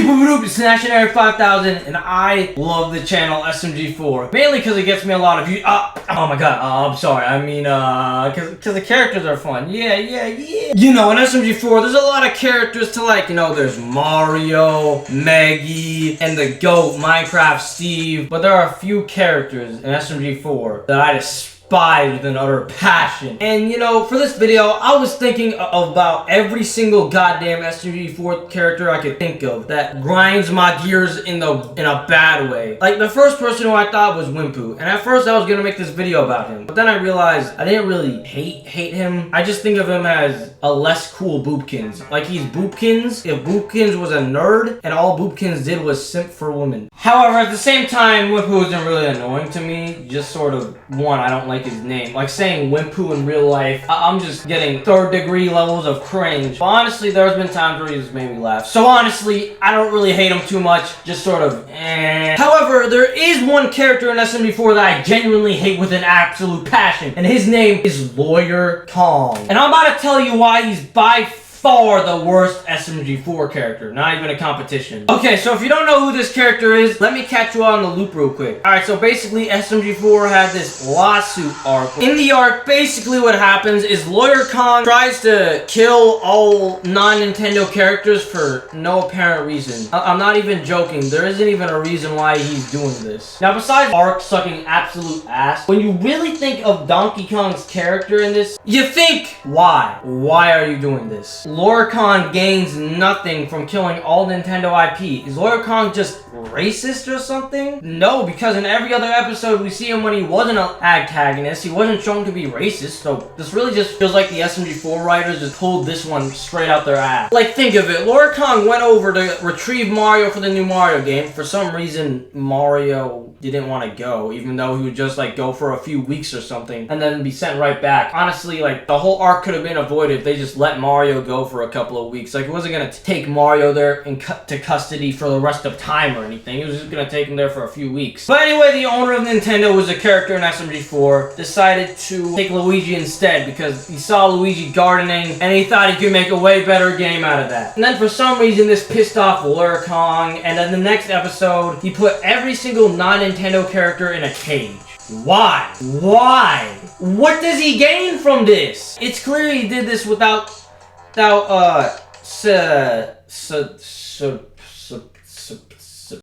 It's Snatchinary 5000, and I love the channel SMG4 mainly because it gets me a lot of views. Oh my god, I'm sorry. I mean, because the characters are fun. Yeah. You know, in SMG4, there's a lot of characters to like. You know, there's Mario, Maggie, and the GOAT, Minecraft Steve. But there are a few characters in SMG4 that I despise with an utter passion. And you know, for this video, I was thinking about every single goddamn SMG4 character I could think of that grinds my gears in a bad way. Like, the first person who I thought was Wimpu, and at first I was gonna make this video about him, but then I realized I didn't really hate him. I just think of him as a less cool Boopkins. Like, he's Boopkins if Boopkins was a nerd and all Boopkins did was simp for women. However, at the same time, Wimpu isn't really annoying to me. Just sort of, one, I don't like his name. Like saying Wimpu in real life, I'm just getting third-degree levels of cringe. But honestly, there's been times where he just made me laugh. So honestly, I don't really hate him too much. Just sort of, eh. However, there is one character in SMG4 that I genuinely hate with an absolute passion, and his name is Lawyer Kong. And I'm about to tell you why he's by far the worst SMG4 character, not even a competition. Okay, so if you don't know who this character is, let me catch you on the loop real quick. Alright, so basically SMG4 had this lawsuit arc. In the arc, basically what happens is Lawyer Kong tries to kill all non-Nintendo characters for no apparent reason. I'm not even joking, there isn't even a reason why he's doing this. Now, besides arc sucking absolute ass, when you really think of Donkey Kong's character in this, you think, why? Why are you doing this? Lawyer Kong gains nothing from killing all Nintendo IP. Is Lawyer Kong just racist or something? No, because in every other episode we see him when he wasn't an antagonist, he wasn't shown to be racist, so this really just feels like the SMG4 writers just pulled this one straight out their ass. Like, think of it, Lawyer Kong went over to retrieve Mario for the new Mario game. For some reason, Mario didn't want to go, even though he would just like go for a few weeks or something and then be sent right back. Honestly, like, the whole arc could have been avoided if they just let Mario go for a couple of weeks. Like, it wasn't gonna take Mario there and cut to custody for the rest of time or anything. It was just gonna take him there for a few weeks. But anyway, the owner of Nintendo, was a character in SMG4, decided to take Luigi instead because he saw Luigi gardening and he thought he could make a way better game out of that. And then for some reason this pissed off Lawyer Kong, and then the next episode he put every single non-Nintendo character in a cage. Why? Why? What does he gain from this? It's clear he did this without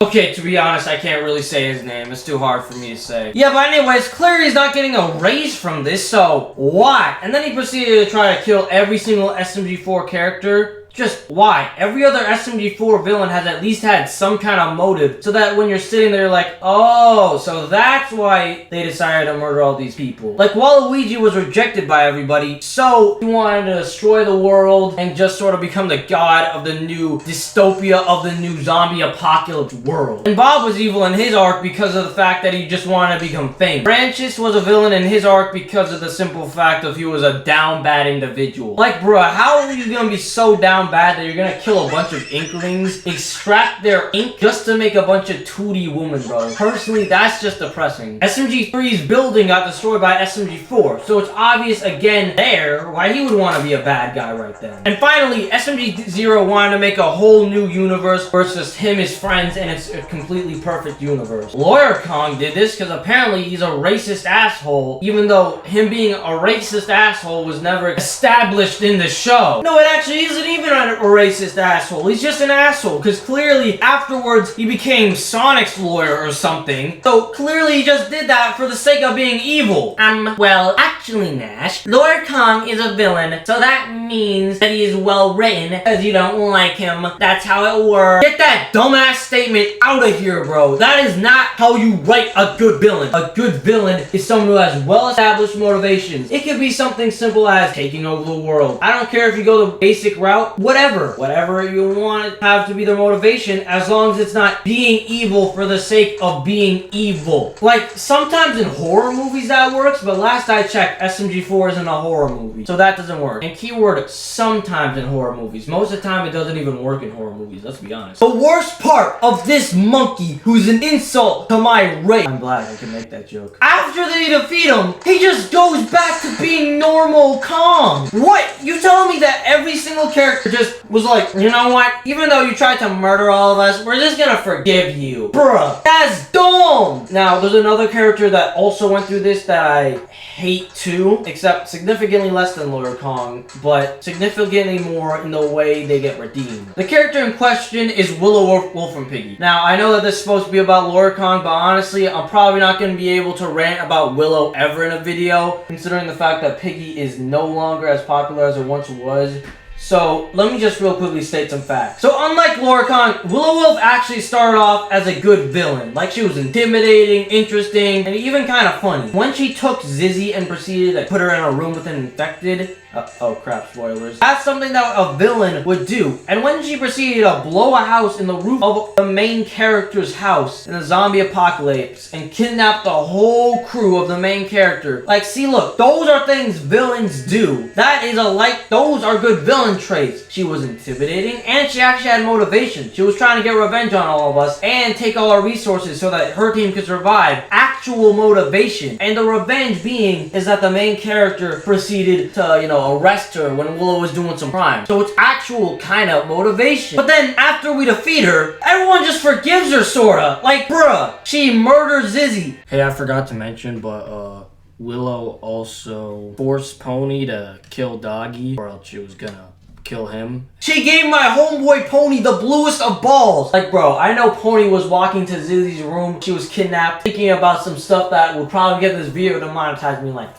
okay, to be honest, I can't really say his name. It's too hard for me to say. Yeah, but anyways, clearly he's not getting a raise from this, so why? And then he proceeded to try to kill every single SMG4 character. Just why? Every other SMG4 villain has at least had some kind of motive, so that when you're sitting there, you're like, oh, so that's why they decided to murder all these people. Like, Waluigi was rejected by everybody, so he wanted to destroy the world and just sort of become the god of the new dystopia of the new zombie apocalypse world. And Bob was evil in his arc because of the fact that he just wanted to become famous. Francis was a villain in his arc because of the simple fact of he was a down bad individual. Like, bruh, how are you gonna be so down bad that you're gonna kill a bunch of inklings, extract their ink just to make a bunch of 2D women, bro? Personally, that's just depressing. SMG3's building got destroyed by SMG4, so it's obvious again there why he would want to be a bad guy right then. And finally, SMG0 wanted to make a whole new universe versus him, his friends, and it's a completely perfect universe. Lawyer Kong did this because apparently he's a racist asshole, even though him being a racist asshole was never established in the show. No, it actually isn't even a racist asshole. He's just an asshole because clearly afterwards he became Sonic's lawyer or something. So clearly he just did that for the sake of being evil. Well, actually, Nash, Lawyer Kong is a villain, so that means that he is well written because you don't like him. That's how it works. Get that dumbass statement out of here, bro. That is not how you write a good villain. A good villain is someone who has well-established motivations. It could be something simple as taking over the world. I don't care if you go the basic route. Whatever you want to have to be their motivation, as long as it's not being evil for the sake of being evil. Like, sometimes in horror movies that works, but last I checked, SMG4 isn't a horror movie, so that doesn't work. And keyword, sometimes in horror movies. Most of the time, it doesn't even work in horror movies, let's be honest. The worst part of this monkey, who's an insult to my race, I'm glad I can make that joke. After they defeat him, he just goes back to being normal Kong. What? You telling me that every single character just was like, you know what? Even though you tried to murder all of us, we're just gonna forgive you. Bruh, that's dumb! Now, there's another character that also went through this that I hate too, except significantly less than Lawyer Kong, but significantly more in the way they get redeemed. The character in question is Willow Wolf from Piggy. Now, I know that this is supposed to be about Lawyer Kong, but honestly, I'm probably not going to be able to rant about Willow ever in a video, considering the fact that Piggy is no longer as popular as it once was. So, let me just real quickly state some facts. So, unlike Lawyer Kong, Willow Wolf actually started off as a good villain. Like, she was intimidating, interesting, and even kind of funny. When she took Zizzy and proceeded to put her in a room with an infected... oh crap, spoilers. That's something that a villain would do. And when she proceeded to blow a house in the roof of the main character's house in a zombie apocalypse and kidnap the whole crew of the main character. Like, see, look, those are things villains do. Those are good villain traits. She was intimidating and she actually had motivation. She was trying to get revenge on all of us and take all our resources so that her team could survive. Actual motivation. And the revenge being is that the main character proceeded to, you know, arrest her when Willow was doing some crime. So it's actual kind of motivation. But then after we defeat her, everyone just forgives her, sorta. Like, bruh, she murdered Zizzy. Hey, I forgot to mention, but Willow also forced Pony to kill Doggy, or else she was gonna kill him. She gave my homeboy Pony the bluest of balls. Like, bro, I know Pony was walking to Zizzy's room. She was kidnapped, thinking about some stuff that would probably get this video to monetize me. Like,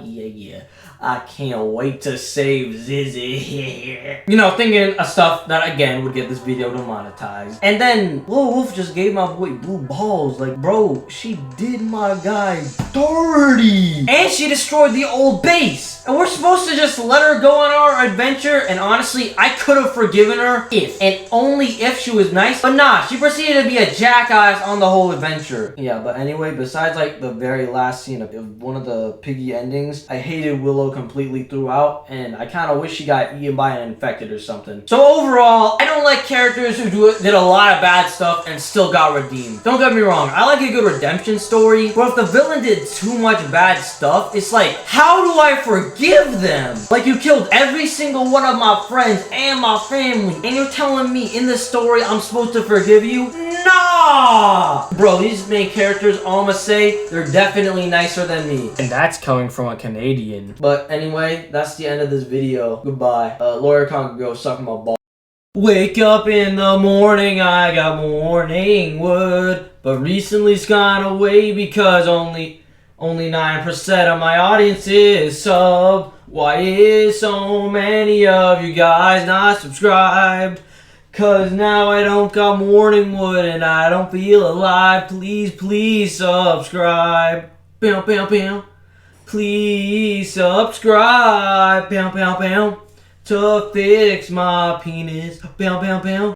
yeah. I can't wait to save Zizzy. You know, thinking of stuff that, again, would get this video to monetize. And then, Willow Wolf just gave my boy blue balls. Like, bro, she did my guy dirty. And she destroyed the old base. And we're supposed to just let her go on our adventure. And honestly, I could have forgiven her if, and only if she was nice. But nah, she proceeded to be a jackass on the whole adventure. Yeah, but anyway, besides like the very last scene of one of the Piggy endings, I hated Willow completely throughout, and I kind of wish she got eaten by an infected or something. So overall, I don't like characters who did a lot of bad stuff and still got redeemed. Don't get me wrong, I like a good redemption story, but if the villain did too much bad stuff, it's like, how do I forgive them? Like, you killed every single one of my friends and my family, and you're telling me in this story I'm supposed to forgive you? Nah! Bro, these main characters, all I'm gonna say, they're definitely nicer than me. And that's coming from a Canadian. But anyway, that's the end of this video. Goodbye. Lawyer Kong can go suck my ball. Wake up in the morning, I got morning wood, but recently it's gone away because only 9% of my audience is sub. Why is so many of you guys not subscribed? Cause now I don't got morning wood and I don't feel alive. Please subscribe. Bam, bam, bam. Please subscribe. Bam, bam, bam. To fix my penis. Bam, bam, bam.